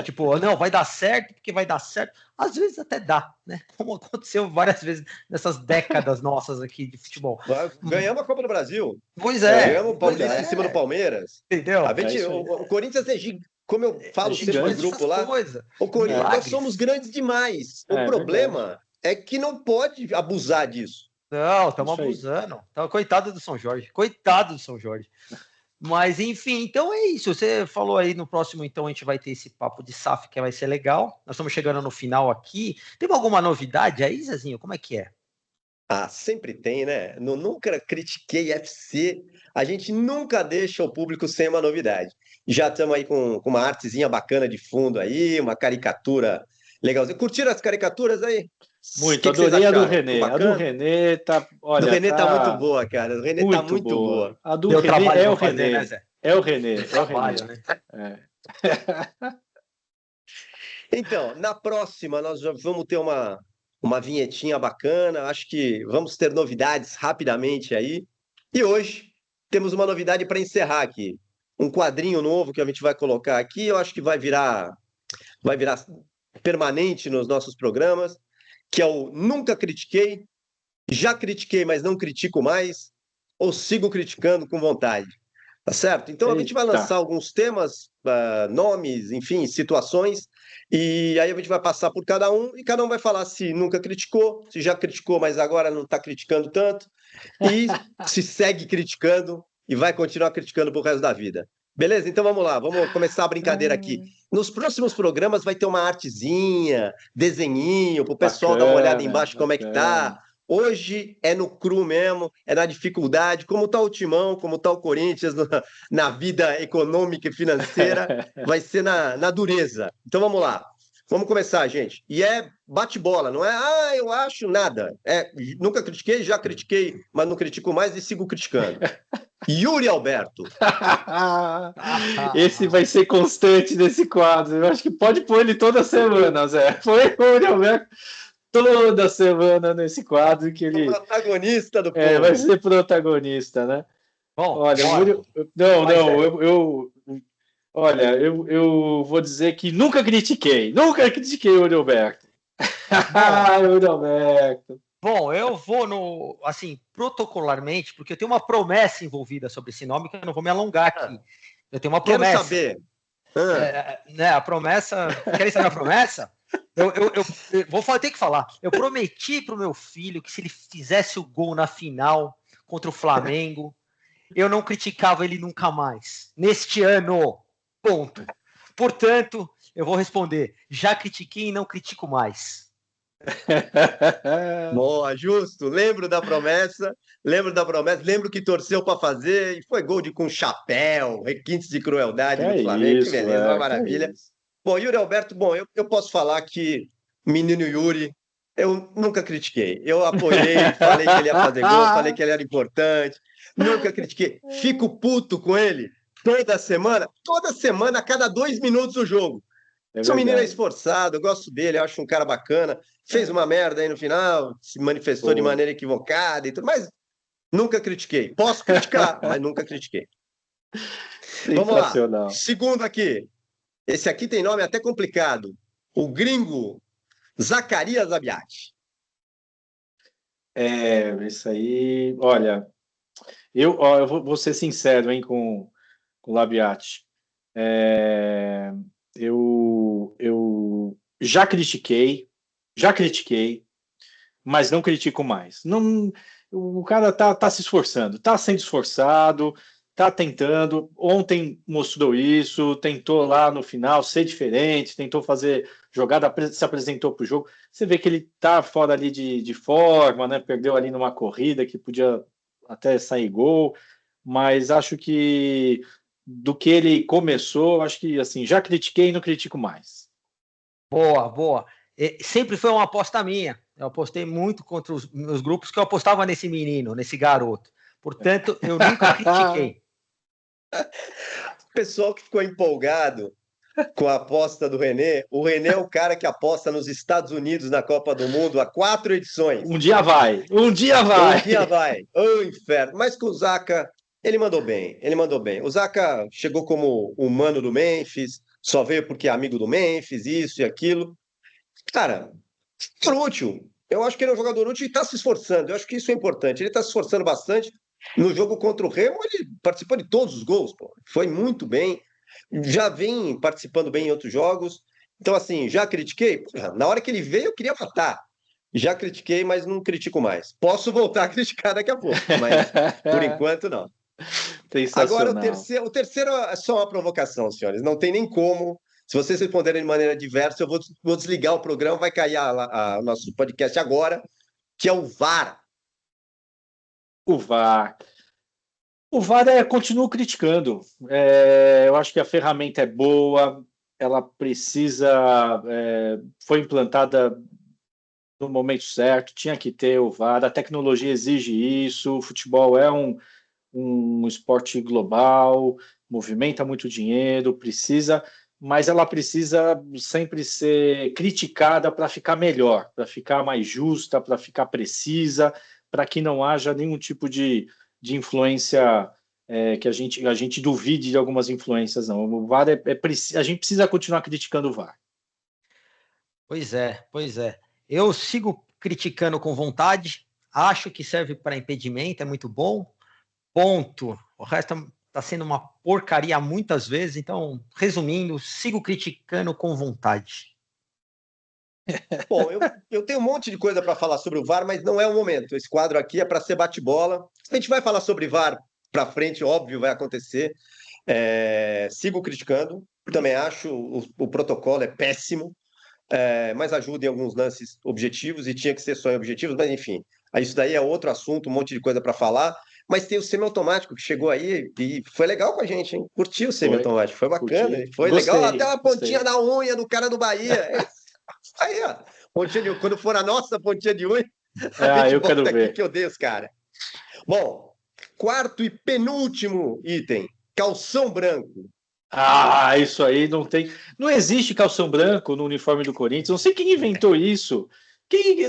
Tipo, não, vai dar certo, porque vai dar certo. Às vezes até dá, né? Como aconteceu várias vezes nessas décadas nossas aqui de futebol. Ganhamos a Copa do Brasil. Pois é. Ganhamos o Paulista em cima do Palmeiras. Entendeu? O Corinthians é gigante. Como eu falo sempre no grupo lá, nós somos grandes demais. O problema é que não pode abusar disso. Não, estamos abusando. Então, coitado do São Jorge. Coitado do São Jorge. Mas, enfim, então é isso. Você falou aí no próximo, então, a gente vai ter esse papo de SAF, que vai ser legal. Nós estamos chegando no final aqui. Tem alguma novidade aí, Zezinho? Como é que é? Sempre tem, né? Nunca critiquei FC. A gente nunca deixa o público sem uma novidade. Já estamos aí com uma artezinha bacana de fundo aí, uma caricatura legalzinha. Curtiram as caricaturas aí? Muito, adorei a do René. A do René tá. Olha, a do René tá muito boa, cara. O René tá muito boa. A do René é o René. É o René. É o René. Então, na próxima, nós já vamos ter uma vinhetinha bacana. Acho que vamos ter novidades rapidamente aí. E hoje temos uma novidade para encerrar aqui. Um quadrinho novo que a gente vai colocar aqui. Eu acho que vai virar permanente nos nossos programas, que é o Nunca Critiquei, Já Critiquei, mas não critico mais, ou sigo criticando com vontade. Tá certo? Então a gente vai lançar alguns temas, nomes, enfim, situações, e aí a gente vai passar por cada um, e cada um vai falar se nunca criticou, se já criticou, mas agora não está criticando tanto, e se segue criticando e vai continuar criticando pro resto da vida. Beleza? Então vamos lá, vamos começar a brincadeira aqui. Nos próximos programas vai ter uma artezinha, desenhinho, para o pessoal dar uma olhada embaixo como é que tá. Hoje é no cru mesmo, é na dificuldade, como tá o Timão, como tá o Corinthians na vida econômica e financeira, vai ser na dureza. Então vamos lá, vamos começar, gente. E é bate-bola, não é, eu acho, nada. Nunca critiquei, já critiquei, mas não critico mais e sigo criticando. Yuri Alberto. Esse vai ser constante nesse quadro. Eu acho que pode pôr ele toda semana, Zé. Põe o Yuri Alberto toda semana nesse quadro que ele... O protagonista do povo. Vai ser protagonista, né? Bom, olha, eu vou dizer que nunca critiquei o Yuri Alberto. Yuri Alberto. Bom, eu vou protocolarmente, porque eu tenho uma promessa envolvida sobre esse nome, que eu não vou me alongar aqui. Eu tenho uma promessa. Quero saber. A promessa... Querem saber a promessa? Eu vou ter que falar. Eu prometi para o meu filho que se ele fizesse o gol na final contra o Flamengo, eu não criticava ele nunca mais. Neste ano, ponto. Portanto, eu vou responder, já critiquei e não critico mais. Boa, justo. Lembro da promessa, lembro que torceu para fazer e foi gol com chapéu, requintes de crueldade do Flamengo. Que beleza, uma maravilha. Bom, Yuri Alberto, eu posso falar que menino Yuri Eu nunca critiquei. Eu apoiei, falei que ele ia fazer gol, falei que ele era importante. Nunca critiquei. Fico puto com ele toda semana, a cada 2 minutos o jogo. Esse menino é esforçado, eu gosto dele, eu acho um cara bacana. Fez uma merda aí no final, se manifestou de maneira equivocada e tudo, mas nunca critiquei. Posso criticar, mas nunca critiquei. Vamos lá. Segundo aqui. Esse aqui tem nome até complicado. O gringo Zacarias Abiati. Isso aí. Olha, eu vou ser sincero, hein, com o Labiati. Eu já critiquei, mas não critico mais. Não, o cara tá se esforçando, tá sendo esforçado, tá tentando. Ontem mostrou isso, tentou lá no final ser diferente, tentou fazer jogada, se apresentou para o jogo. Você vê que ele tá fora ali de forma, né? Perdeu ali numa corrida que podia até sair gol, mas acho que do que ele começou, acho que assim, já critiquei e não critico mais. Boa. Sempre foi uma aposta minha. Eu apostei muito contra os meus grupos que eu apostava nesse menino, nesse garoto. Portanto, eu nunca critiquei. O pessoal que ficou empolgado com a aposta do René, o René é o cara que aposta nos Estados Unidos na Copa do Mundo há 4 edições. Um dia vai. Ô, inferno. Mas com o Zaca, ele mandou bem. O Zaca chegou como humano do Memphis, só veio porque é amigo do Memphis, isso e aquilo. Cara, jogador útil. Eu acho que ele é um jogador útil e está se esforçando. Eu acho que isso é importante. Ele está se esforçando bastante. No jogo contra o Remo, ele participou de todos os gols, pô. Foi muito bem. Já vem participando bem em outros jogos. Então, assim, já critiquei? Na hora que ele veio, eu queria matar. Já critiquei, mas não critico mais. Posso voltar a criticar daqui a pouco, mas por enquanto não. Agora, o terceiro é só uma provocação, senhores. Não tem nem como. Se vocês responderem de maneira diversa, eu vou desligar o programa, vai cair o nosso podcast agora, que é o VAR. O VAR. O VAR continuo criticando. Eu acho que a ferramenta é boa, ela precisa. Foi implantada no momento certo, tinha que ter o VAR, a tecnologia exige isso, o futebol é um esporte global, movimenta muito dinheiro, mas ela precisa sempre ser criticada para ficar melhor, para ficar mais justa, para ficar precisa, para que não haja nenhum tipo de influência que a gente duvide de algumas influências, não. O VAR a gente precisa continuar criticando o VAR. Pois é. Eu sigo criticando com vontade, acho que serve para impedimento, é muito bom, ponto. O resto está sendo uma porcaria muitas vezes, então, resumindo, sigo criticando com vontade. Bom, eu tenho um monte de coisa para falar sobre o VAR, mas não é o momento. Esse quadro aqui é para ser bate-bola. A gente vai falar sobre VAR para frente, óbvio, vai acontecer. Sigo criticando, também acho o protocolo é péssimo, mas ajuda em alguns lances objetivos e tinha que ser só em objetivos, mas enfim, isso daí é outro assunto, um monte de coisa para falar. Mas tem o semi-automático que chegou aí e foi legal com a gente, hein? Curtiu o semi-automático, foi bacana, foi legal. Até uma pontinha da unha do cara do Bahia. Aí, ó, quando for a nossa pontinha de unha, a gente eu quero ver. aqui que eu dei os caras. Bom, quarto e penúltimo item, calção branco. Isso aí não tem. Não existe calção branco no uniforme do Corinthians. Não sei quem inventou isso.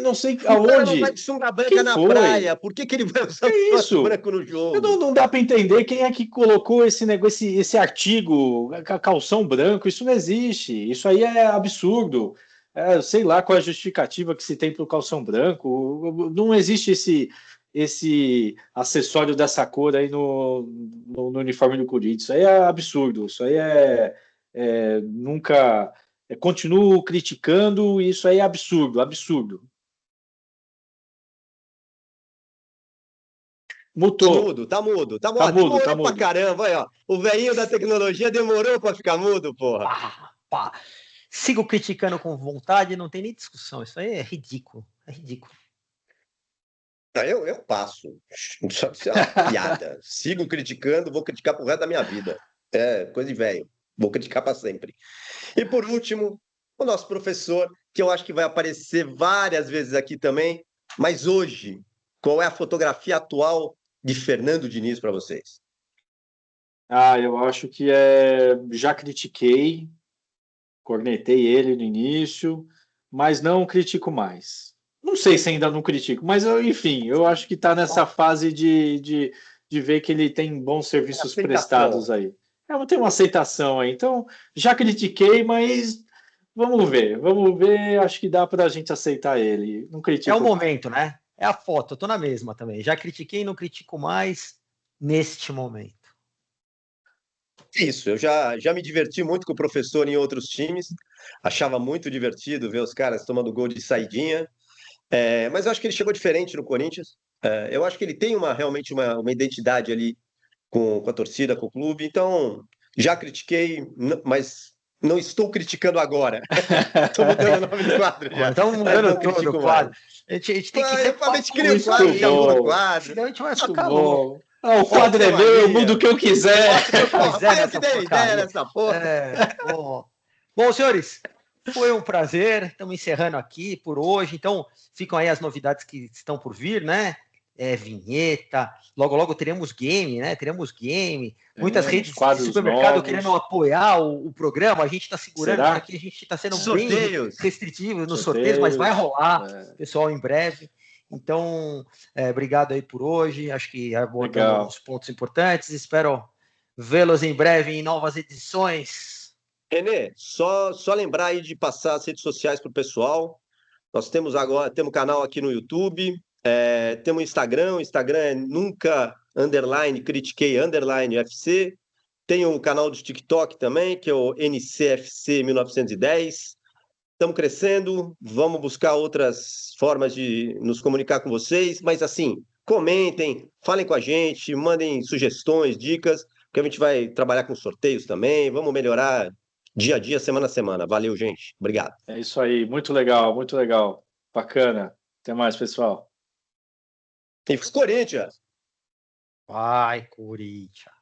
Não sei aonde. O cara não vai de sunga branca na praia. Por que ele vai usar calção branco no jogo? Não dá para entender quem é que colocou esse negócio, esse artigo, calção branco. Isso não existe. Isso aí é absurdo. Sei lá qual é a justificativa que se tem para o calção branco. Não existe esse acessório dessa cor aí no uniforme do Corinthians. Isso aí é absurdo. Isso aí nunca. Continuo criticando, isso aí é absurdo. Mutou. Tá mudo. Demorou pra caramba, aí, ó. O velhinho da tecnologia demorou pra ficar mudo, porra. Sigo criticando com vontade, não tem nem discussão. Isso aí é ridículo. Eu passo. Isso é uma piada. Sigo criticando, vou criticar pro resto da minha vida. É coisa de velho. Vou criticar para sempre. E por último, o nosso professor, que eu acho que vai aparecer várias vezes aqui também, mas hoje, qual é a fotografia atual de Fernando Diniz para vocês? Eu acho que já critiquei, cornetei ele no início, mas não critico mais. Não sei se ainda não critico, mas enfim, eu acho que está nessa fase de ver que ele tem bons serviços prestados aí. Tem uma aceitação aí. Então, já critiquei, mas vamos ver. Acho que dá para a gente aceitar ele. Não critico. É o momento, né? É a foto. Eu tô na mesma também. Já critiquei, não critico mais neste momento. Isso, eu já me diverti muito com o professor em outros times. Achava muito divertido ver os caras tomando gol de saidinha. Mas eu acho que ele chegou diferente no Corinthians. Eu acho que ele tem realmente uma identidade ali com a torcida, com o clube. Então, já critiquei, mas não estou criticando agora. Estou mudando o nome do quadro já. Estamos mudando todo o quadro. A gente tem que ser a gente cria o quadro, já muda o quadro. Senão a gente vai ficar louco. O quadro é meu, eu mudo o que eu quiser. Pai, eu que dei ideia nessa porra. Bom, senhores, foi um prazer. Estamos encerrando aqui por hoje. Então, ficam aí as novidades que estão por vir, né? Vinheta, logo teremos game, né? Teremos game, muitas redes de supermercado novos, querendo apoiar o programa. A gente está segurando isso aqui, a gente está sendo bem restritivo nos sorteios, mas vai rolar, pessoal, em breve. Então, obrigado aí por hoje. Acho que abordamos os pontos importantes. Espero vê-los em breve em novas edições. Renê, só lembrar aí de passar as redes sociais para o pessoal. Nós temos canal aqui no YouTube. Temos o Instagram é nunca_critiquei_FC. Tem um canal do TikTok também, que é o NCFC 1910. Estamos crescendo, vamos buscar outras formas de nos comunicar com vocês, mas assim, comentem, falem com a gente, mandem sugestões, dicas, que a gente vai trabalhar com sorteios também, vamos melhorar dia a dia, semana a semana. Valeu, gente. Obrigado. É isso aí, muito legal, bacana. Até mais, pessoal. E Corinthians! Vai, Corinthians!